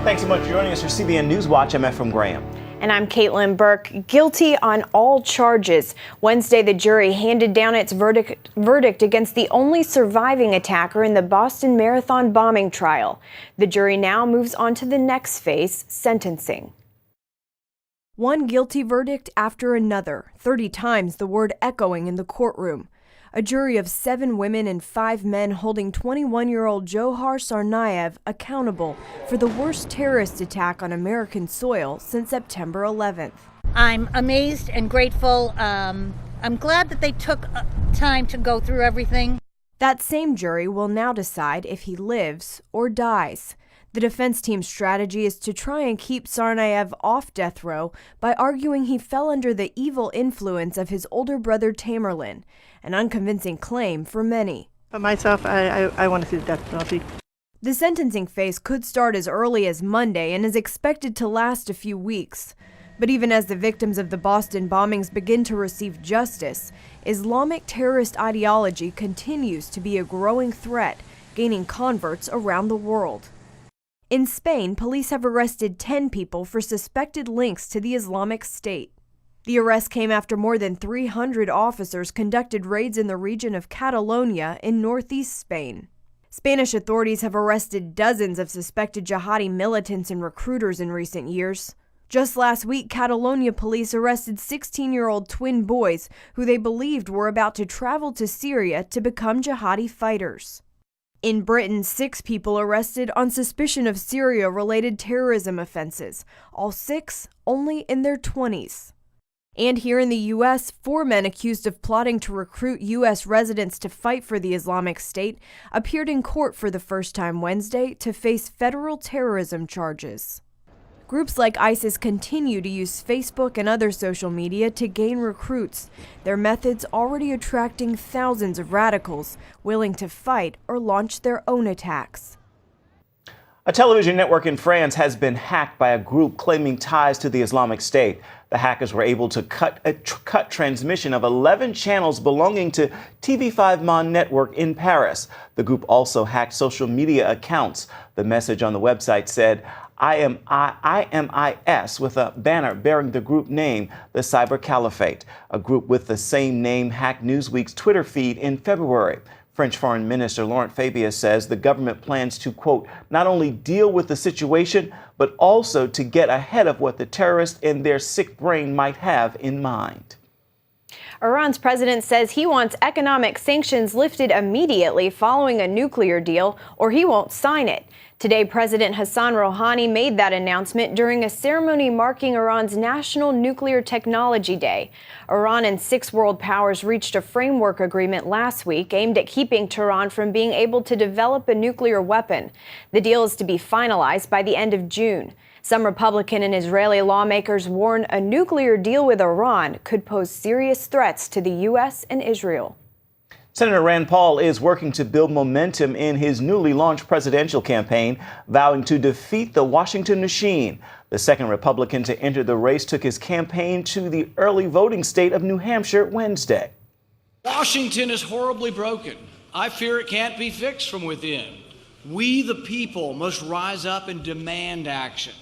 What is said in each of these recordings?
Thanks so much for joining us for CBN NewsWatch. I'm Ephraim Graham. And I'm Caitlin Burke. Guilty on all charges. Wednesday, the jury handed down its verdict against the only surviving attacker in the Boston Marathon bombing trial. The jury now moves on to the next phase, sentencing. One guilty verdict after another, 30 times the word echoing in the courtroom. A jury of 7 women and 5 men holding 21-year-old Johar Tsarnaev accountable for the worst terrorist attack on American soil since September 11th. I'm amazed and grateful. I'm glad that they took time to go through everything. That same jury will now decide if he lives or dies. The defense team's strategy is to try and keep Tsarnaev off death row by arguing he fell under the evil influence of his older brother Tamerlan, an unconvincing claim for many. For myself, I want to see the death penalty. The sentencing phase could start as early as Monday and is expected to last a few weeks. But even as the victims of the Boston bombings begin to receive justice, Islamic terrorist ideology continues to be a growing threat, gaining converts around the world. In Spain, police have arrested 10 people for suspected links to the Islamic State. The arrest came after more than 300 officers conducted raids in the region of Catalonia in northeast Spain. Spanish authorities have arrested dozens of suspected jihadi militants and recruiters in recent years. Just last week, Catalonia police arrested 16-year-old twin boys who they believed were about to travel to Syria to become jihadi fighters. In Britain, 6 people arrested on suspicion of Syria-related terrorism offenses, all 6 only in their 20s. And here in the U.S., 4 men accused of plotting to recruit U.S. residents to fight for the Islamic State appeared in court for the first time Wednesday to face federal terrorism charges. Groups like ISIS continue to use Facebook and other social media to gain recruits, their methods already attracting thousands of radicals willing to fight or launch their own attacks. A television network in France has been hacked by a group claiming ties to the Islamic State. The hackers were able to cut transmission of 11 channels belonging to TV5 Monde network in Paris. The group also hacked social media accounts. The message on the website said, IMIS, with a banner bearing the group name, the Cyber Caliphate. A group with the same name hacked Newsweek's Twitter feed in February. French Foreign Minister Laurent Fabius says the government plans to, quote, not only deal with the situation, but also to get ahead of what the terrorists in their sick brain might have in mind. Iran's president says he wants economic sanctions lifted immediately following a nuclear deal, or he won't sign it. Today, President Hassan Rouhani made that announcement during a ceremony marking Iran's National Nuclear Technology Day. Iran and 6 world powers reached a framework agreement last week aimed at keeping Tehran from being able to develop a nuclear weapon. The deal is to be finalized by the end of June. Some Republican and Israeli lawmakers warn a nuclear deal with Iran could pose serious threats to the U.S. and Israel. Senator Rand Paul is working to build momentum in his newly launched presidential campaign, vowing to defeat the Washington machine. The second Republican to enter the race took his campaign to the early voting state of New Hampshire Wednesday. Washington is horribly broken. I fear it can't be fixed from within. We, the people, must rise up and demand action.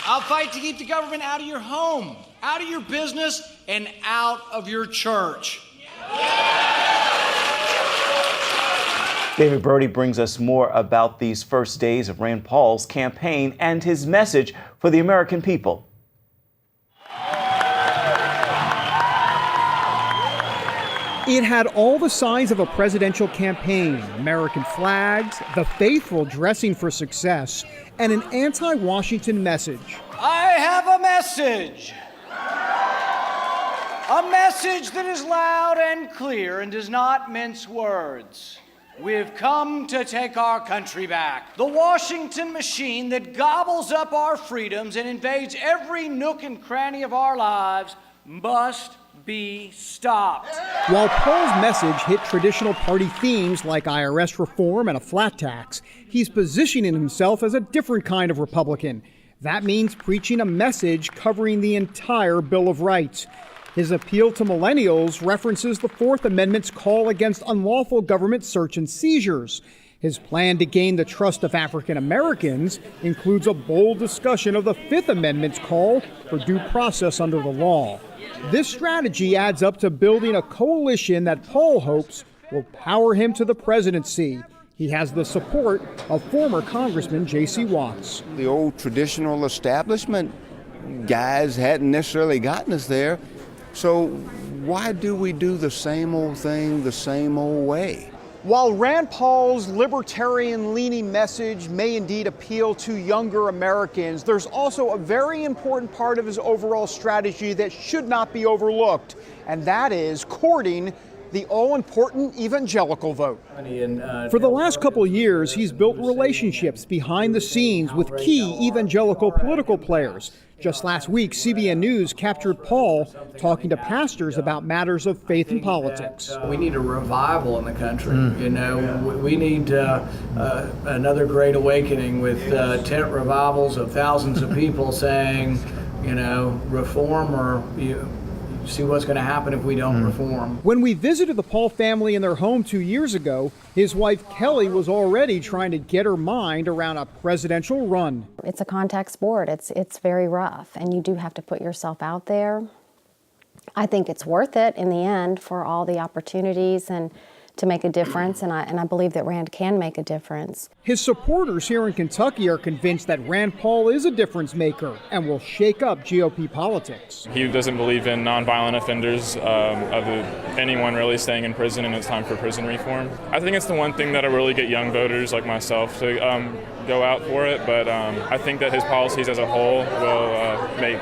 I'll fight to keep the government out of your home, out of your business, and out of your church. David Brody brings us more about these first days of Rand Paul's campaign and his message for the American people. It had all the signs of a presidential campaign: American flags, the faithful dressing for success, and an anti-Washington message. I have a message. A message that is loud and clear and does not mince words. We've come to take our country back. The Washington machine that gobbles up our freedoms and invades every nook and cranny of our lives must be stopped. While Paul's message hit traditional party themes like IRS reform and a flat tax, he's positioning himself as a different kind of Republican. That means preaching a message covering the entire Bill of Rights. His appeal to millennials references the Fourth Amendment's call against unlawful government search and seizures. His plan to gain the trust of African Americans includes a bold discussion of the Fifth Amendment's call for due process under the law. This strategy adds up to building a coalition that Paul hopes will power him to the presidency. He has the support of former Congressman J.C. Watts. The old traditional establishment guys hadn't necessarily gotten us there, so why do we do the same old thing the same old way? While Rand Paul's libertarian-leaning message may indeed appeal to younger Americans, there's also a very important part of his overall strategy that should not be overlooked, and that is courting the all-important evangelical vote. For the last couple of years, he's built relationships behind the scenes with key evangelical political players. Just last week, CBN News captured Paul talking to pastors about matters of faith and politics. We need a revival in the country. You know, we need another great awakening with tent revivals of thousands of people saying, you know, reform or you see what's going to happen if we don't reform. When we visited the Paul family in their home 2 years ago, his wife Kelly was already trying to get her mind around a presidential run. It's a contact sport. It's very rough, and you do have to put yourself out there. I think it's worth it in the end for all the opportunities and to make a difference, and I believe that Rand can make a difference. His supporters here in Kentucky are convinced that Rand Paul is a difference maker and will shake up GOP politics. He doesn't believe in nonviolent offenders, anyone really staying in prison, and it's time for prison reform. I think it's the one thing that'll really get young voters like myself to go out for it, but I think that his policies as a whole will make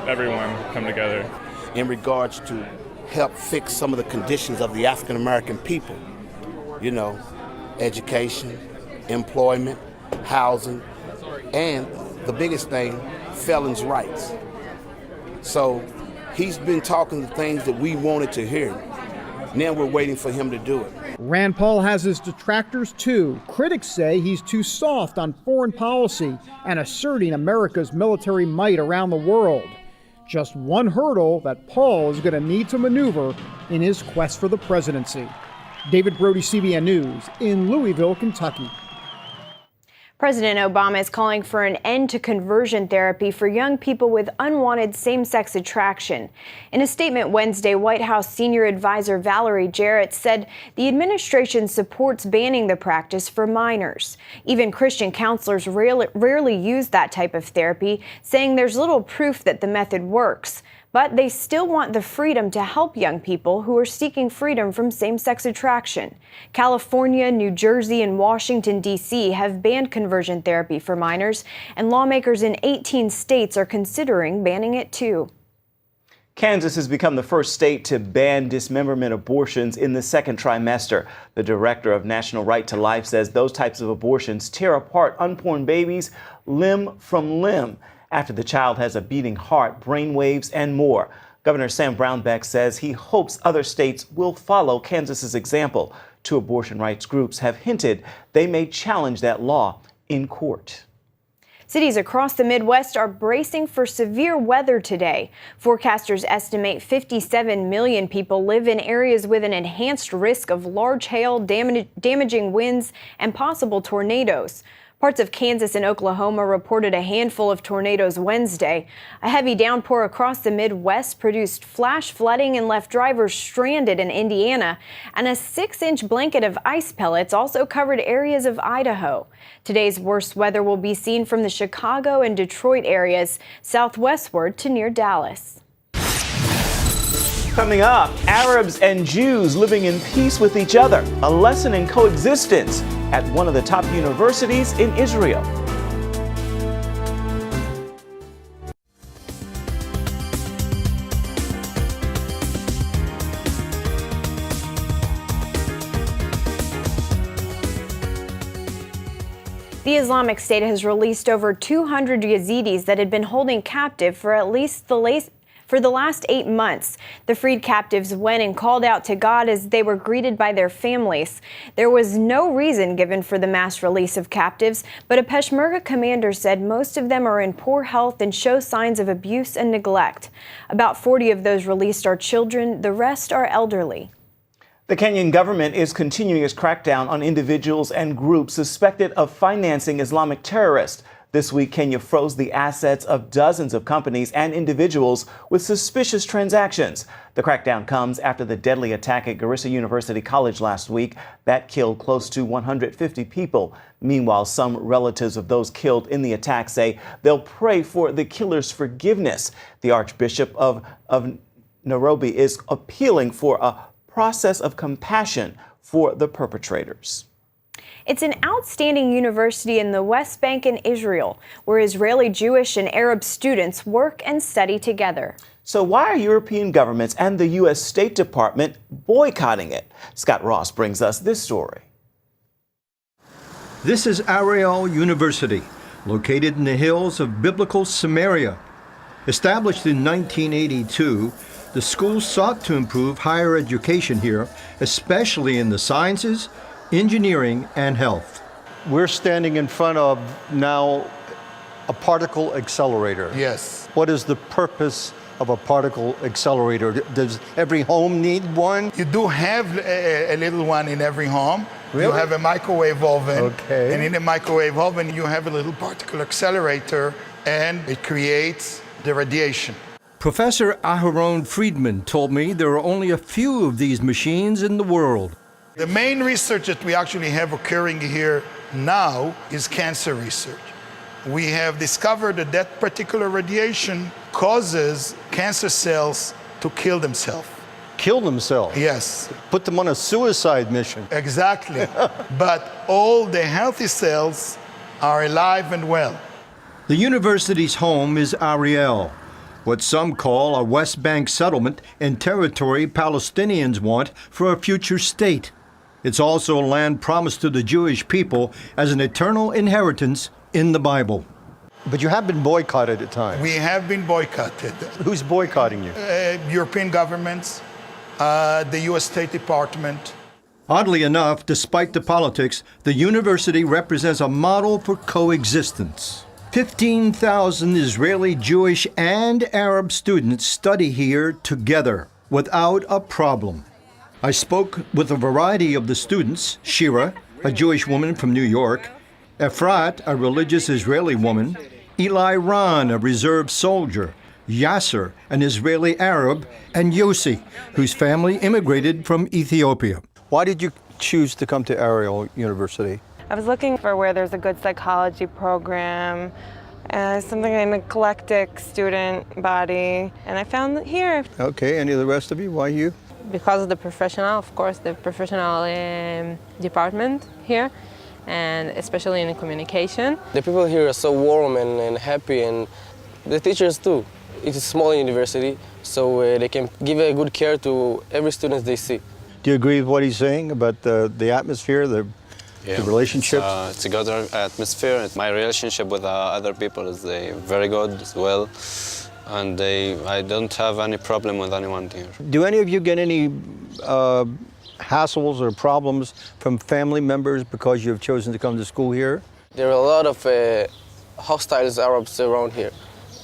everyone come together. In regards to help fix some of the conditions of the African American people, you know, education, employment, housing, and the biggest thing, felons' rights. So he's been talking the things that we wanted to hear. Now we're waiting for him to do it. Rand Paul has his detractors too. Critics say he's too soft on foreign policy and asserting America's military might around the world. Just one hurdle that Paul is going to need to maneuver in his quest for the presidency. David Brody, CBN News, in Louisville, Kentucky. President Obama is calling for an end to conversion therapy for young people with unwanted same-sex attraction. In a statement Wednesday, White House senior advisor Valerie Jarrett said the administration supports banning the practice for minors. Even Christian counselors rarely use that type of therapy, saying there's little proof that the method works. But they still want the freedom to help young people who are seeking freedom from same-sex attraction. California, New Jersey, and Washington, D.C. have banned conversion therapy for minors, and lawmakers in 18 states are considering banning it too. Kansas has become the first state to ban dismemberment abortions in the second trimester. The director of National Right to Life says those types of abortions tear apart unborn babies limb from limb after the child has a beating heart, brain waves, and more. Governor Sam Brownback says he hopes other states will follow Kansas's example. Two abortion rights groups have hinted they may challenge that law in court. Cities across the Midwest are bracing for severe weather today. Forecasters estimate 57 million people live in areas with an enhanced risk of large hail, damaging winds, and possible tornadoes. Parts of Kansas and Oklahoma reported a handful of tornadoes Wednesday. A heavy downpour across the Midwest produced flash flooding and left drivers stranded in Indiana, and a 6-inch blanket of ice pellets also covered areas of Idaho. Today's worst weather will be seen from the Chicago and Detroit areas, southwestward to near Dallas. Coming up, Arabs and Jews living in peace with each other, a lesson in coexistence at one of the top universities in Israel. The Islamic State has released over 200 Yazidis that had been holding captive for the last 8 months. The freed captives went and called out to God as they were greeted by their families. There was no reason given for the mass release of captives, but a Peshmerga commander said most of them are in poor health and show signs of abuse and neglect. About 40 of those released are children, the rest are elderly. The Kenyan government is continuing its crackdown on individuals and groups suspected of financing Islamic terrorists. This week, Kenya froze the assets of dozens of companies and individuals with suspicious transactions. The crackdown comes after the deadly attack at Garissa University College last week that killed close to 150 people. Meanwhile, some relatives of those killed in the attack say they'll pray for the killers' forgiveness. The Archbishop of Nairobi is appealing for a process of compassion for the perpetrators. It's an outstanding university in the West Bank in Israel, where Israeli Jewish and Arab students work and study together. So why are European governments and the U.S. State Department boycotting it? Scott Ross brings us this story. This is Ariel University, located in the hills of biblical Samaria. Established in 1982, the school sought to improve higher education here, especially in the sciences, engineering, and health. We're standing in front of now a particle accelerator. Yes. What is the purpose of a particle accelerator? Does every home need one? You do have a little one in every home. Really? You have a microwave oven. Okay. And in the microwave oven, you have a little particle accelerator, and it creates the radiation. Professor Aharon Friedman told me there are only a few of these machines in the world. The main research that we actually have occurring here now is cancer research. We have discovered that that particular radiation causes cancer cells to kill themselves. Kill themselves? Yes. Put them on a suicide mission. Exactly. But all the healthy cells are alive and well. The university's home is Ariel, what some call a West Bank settlement and territory Palestinians want for a future state. It's also land promised to the Jewish people as an eternal inheritance in the Bible. But you have been boycotted at times. We have been boycotted. Who's boycotting you? European governments, the U.S. State Department. Oddly enough, despite the politics, the university represents a model for coexistence. 15,000 Israeli, Jewish, and Arab students study here together without a problem. I spoke with a variety of the students: Shira, a Jewish woman from New York; Efrat, a religious Israeli woman; Eli Ran, a reserve soldier; Yasser, an Israeli Arab; and Yossi, whose family immigrated from Ethiopia. Why did you choose to come to Ariel University? I was looking for where there's a good psychology program, something an eclectic student body, and I found it here. Okay, any of the rest of you? Why you? Because of the professional, of course, the professional department here, and especially in communication. The people here are so warm and happy, and the teachers too. It's a small university, so they can give a good care to every student they see. Do you agree with what he's saying about the atmosphere, the relationships? It's a good atmosphere. My relationship with other people is very good as well. And I don't have any problem with anyone here. Do any of you get any hassles or problems from family members because you've chosen to come to school here? There are a lot of hostile Arabs around here,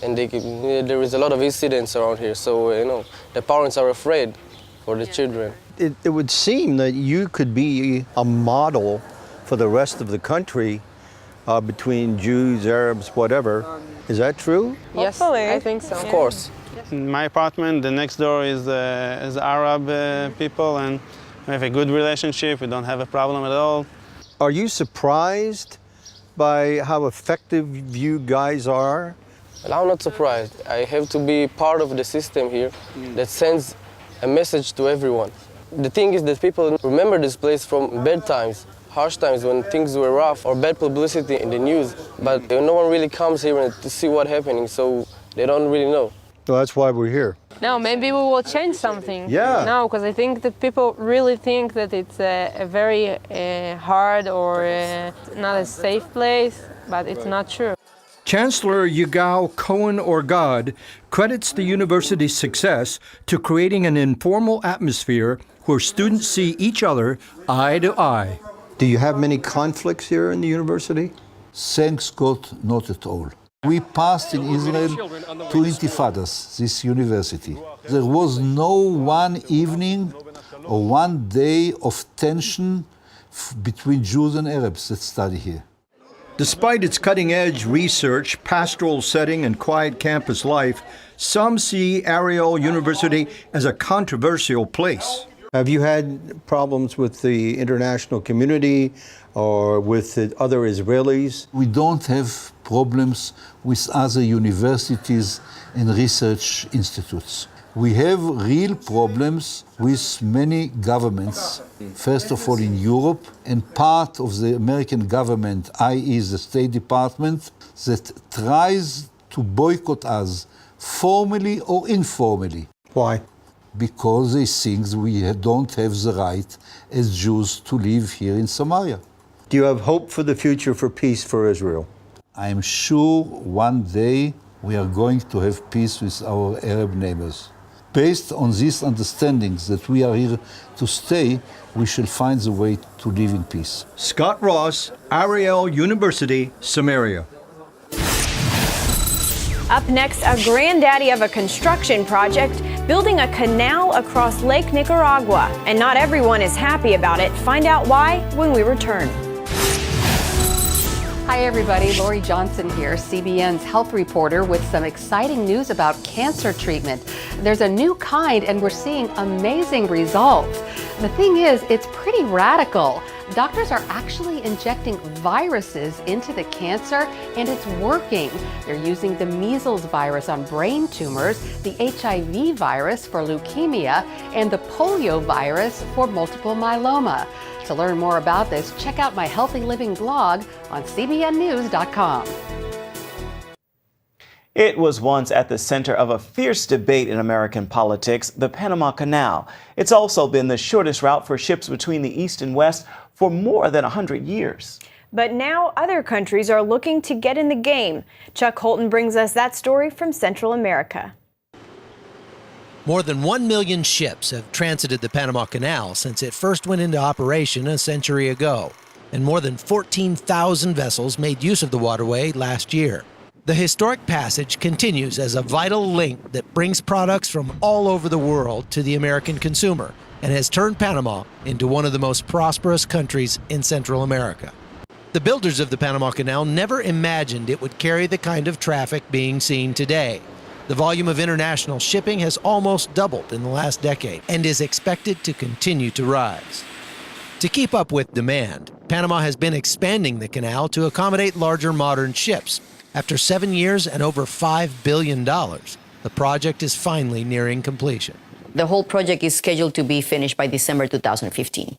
and there is a lot of incidents around here, so the parents are afraid for the children. It would seem that you could be a model for the rest of the country between Jews, Arabs, whatever. Is that true? Yes, I think so. Of course. In my apartment, the next door is Arab people, and we have a good relationship. We don't have a problem at all. Are you surprised by how effective you guys are? Well, I'm not surprised. I have to be part of the system here that sends a message to everyone. The thing is that people remember this place from bad times, harsh times when things were rough, or bad publicity in the news, but no one really comes here to see what's happening, so they don't really know. Well, that's why we're here. No, maybe we will change something. Yeah. No, because I think that people really think that it's a very hard or not a safe place, but it's not true. Chancellor Yigal Cohen Orgad credits the university's success to creating an informal atmosphere where students see each other eye to eye. Do you have many conflicts here in the university? Thanks God, not at all. We passed in Israel 2 intifadas, this university. There was no one evening or 1 day of tension between Jews and Arabs that study here. Despite its cutting-edge research, pastoral setting, and quiet campus life, some see Ariel University as a controversial place. Have you had problems with the international community or with the other Israelis? We don't have problems with other universities and research institutes. We have real problems with many governments, first of all in Europe, and part of the American government, i.e. the State Department, that tries to boycott us, formally or informally. Why? Because they think we don't have the right as Jews to live here in Samaria. Do you have hope for the future for peace for Israel? I am sure one day we are going to have peace with our Arab neighbors. Based on these understandings that we are here to stay, we shall find the way to live in peace. Scott Ross, Ariel University, Samaria. Up next, a granddaddy of a construction project building a canal across Lake Nicaragua. And not everyone is happy about it. Find out why when we return. Hi everybody, Lori Johnson here, CBN's health reporter with some exciting news about cancer treatment. There's a new kind and we're seeing amazing results. The thing is, it's pretty radical. Doctors are actually injecting viruses into the cancer and it's working. They're using the measles virus on brain tumors, the HIV virus for leukemia, and the polio virus for multiple myeloma. To learn more about this, check out my Healthy Living blog on cbnnews.com. It was once at the center of a fierce debate in American politics, the Panama Canal. It's also been the shortest route for ships between the East and West for more than 100 years. But now other countries are looking to get in the game. Chuck Holton brings us that story from Central America. More than 1 million ships have transited the Panama Canal since it first went into operation a century ago, and more than 14,000 vessels made use of the waterway last year. The historic passage continues as a vital link that brings products from all over the world to the American consumer and has turned Panama into one of the most prosperous countries in Central America. The builders of the Panama Canal never imagined it would carry the kind of traffic being seen today. The volume of international shipping has almost doubled in the last decade and is expected to continue to rise. To keep up with demand, Panama has been expanding the canal to accommodate larger modern ships. After 7 years and over $5 billion, the project is finally nearing completion. The whole project is scheduled to be finished by December 2015.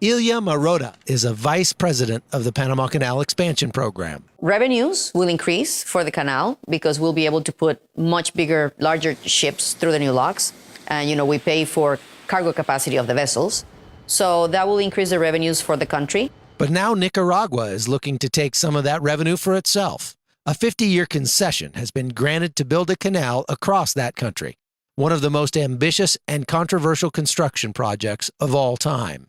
Ilya Marotta is a vice president of the Panama Canal Expansion Program. Revenues will increase for the canal because we'll be able to put much bigger, larger ships through the new locks. And, we pay for cargo capacity of the vessels. So that will increase the revenues for the country. But now Nicaragua is looking to take some of that revenue for itself. A 50-year concession has been granted to build a canal across that country, one of the most ambitious and controversial construction projects of all time.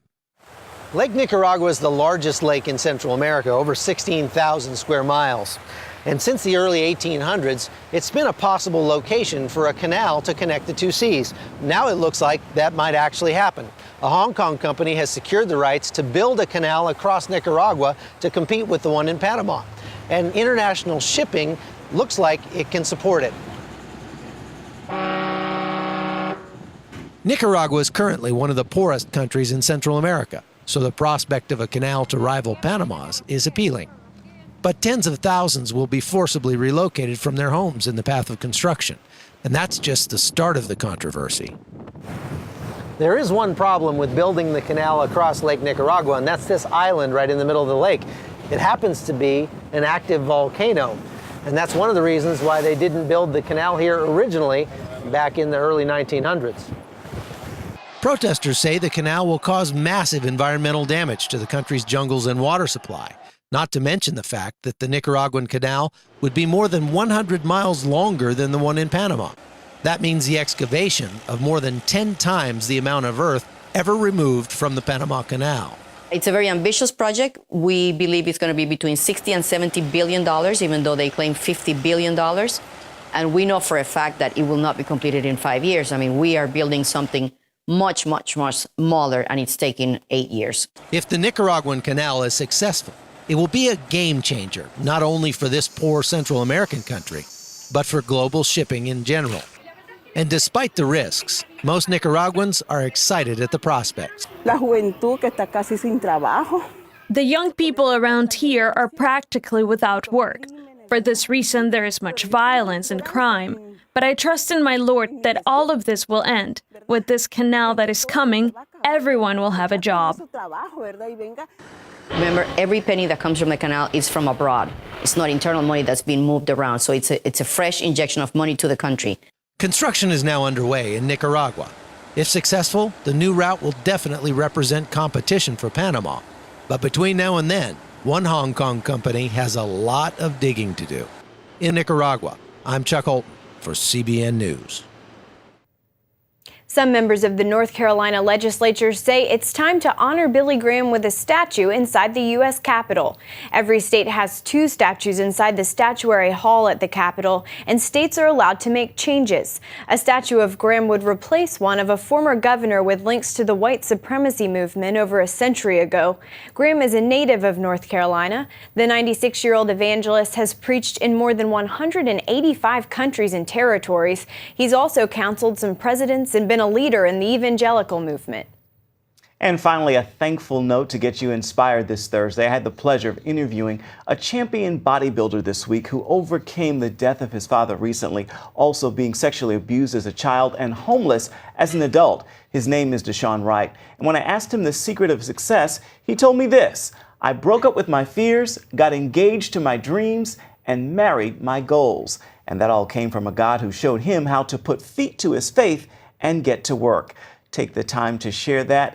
Lake Nicaragua is the largest lake in Central America, over 16,000 square miles. And since the early 1800s, it's been a possible location for a canal to connect the two seas. Now it looks like that might actually happen. A Hong Kong company has secured the rights to build a canal across Nicaragua to compete with the one in Panama. And international shipping looks like it can support it. Nicaragua is currently one of the poorest countries in Central America, so the prospect of a canal to rival Panama's is appealing. But tens of thousands will be forcibly relocated from their homes in the path of construction, and that's just the start of the controversy. There is one problem with building the canal across Lake Nicaragua, and that's this island right in the middle of the lake. It happens to be an active volcano, and that's one of the reasons why they didn't build the canal here originally back in the early 1900s. Protesters say the canal will cause massive environmental damage to the country's jungles and water supply, not to mention the fact that the Nicaraguan canal would be more than 100 miles longer than the one in Panama. That means the excavation of more than 10 times the amount of earth ever removed from the Panama Canal. It's a very ambitious project. We believe it's going to be between $60 and $70 billion, even though they claim $50 billion. And we know for a fact that it will not be completed in 5 years. I mean, we are building something much, much, much smaller, and it's taking 8 years. If the Nicaraguan canal is successful, it will be a game changer, not only for this poor Central American country, but for global shipping in general. And despite the risks, most Nicaraguans are excited at the prospects. La juventud que está casi sin trabajo. The young people around here are practically without work. For this reason, there is much violence and crime. But I trust in my Lord that all of this will end. With this canal that is coming, everyone will have a job. Remember, every penny that comes from the canal is from abroad. It's not internal money that's being moved around, so it's a fresh injection of money to the country. Construction is now underway in Nicaragua. If successful, the new route will definitely represent competition for Panama. But between now and then, one Hong Kong company has a lot of digging to do. In Nicaragua, I'm Chuck Holton for CBN News. Some members of the North Carolina legislature say it's time to honor Billy Graham with a statue inside the U.S. Capitol. Every state has 2 statues inside the statuary hall at the Capitol, and states are allowed to make changes. A statue of Graham would replace one of a former governor with links to the white supremacy movement over a century ago. Graham is a native of North Carolina. The 96-year-old evangelist has preached in more than 185 countries and territories. He's also counseled some presidents and been a leader in the evangelical movement. And finally, a thankful note to get you inspired this Thursday. I had the pleasure of interviewing a champion bodybuilder this week who overcame the death of his father recently, also being sexually abused as a child and homeless as an adult. His name is Deshaun Wright. And when I asked him the secret of success, he told me this: I broke up with my fears, got engaged to my dreams, and married my goals. And that all came from a God who showed him how to put feet to his faith and get to work. Take the time to share that,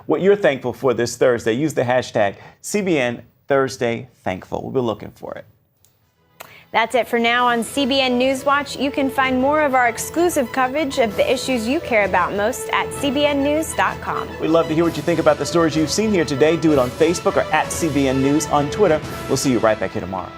what you're thankful for this Thursday. Use the hashtag CBN Thursday Thankful. We'll be looking for it. That's it for now on CBN NewsWatch. You can find more of our exclusive coverage of the issues you care about most at cbnnews.com. We'd love to hear what you think about the stories you've seen here today. Do it on Facebook or at CBN News on Twitter. We'll see you right back here tomorrow.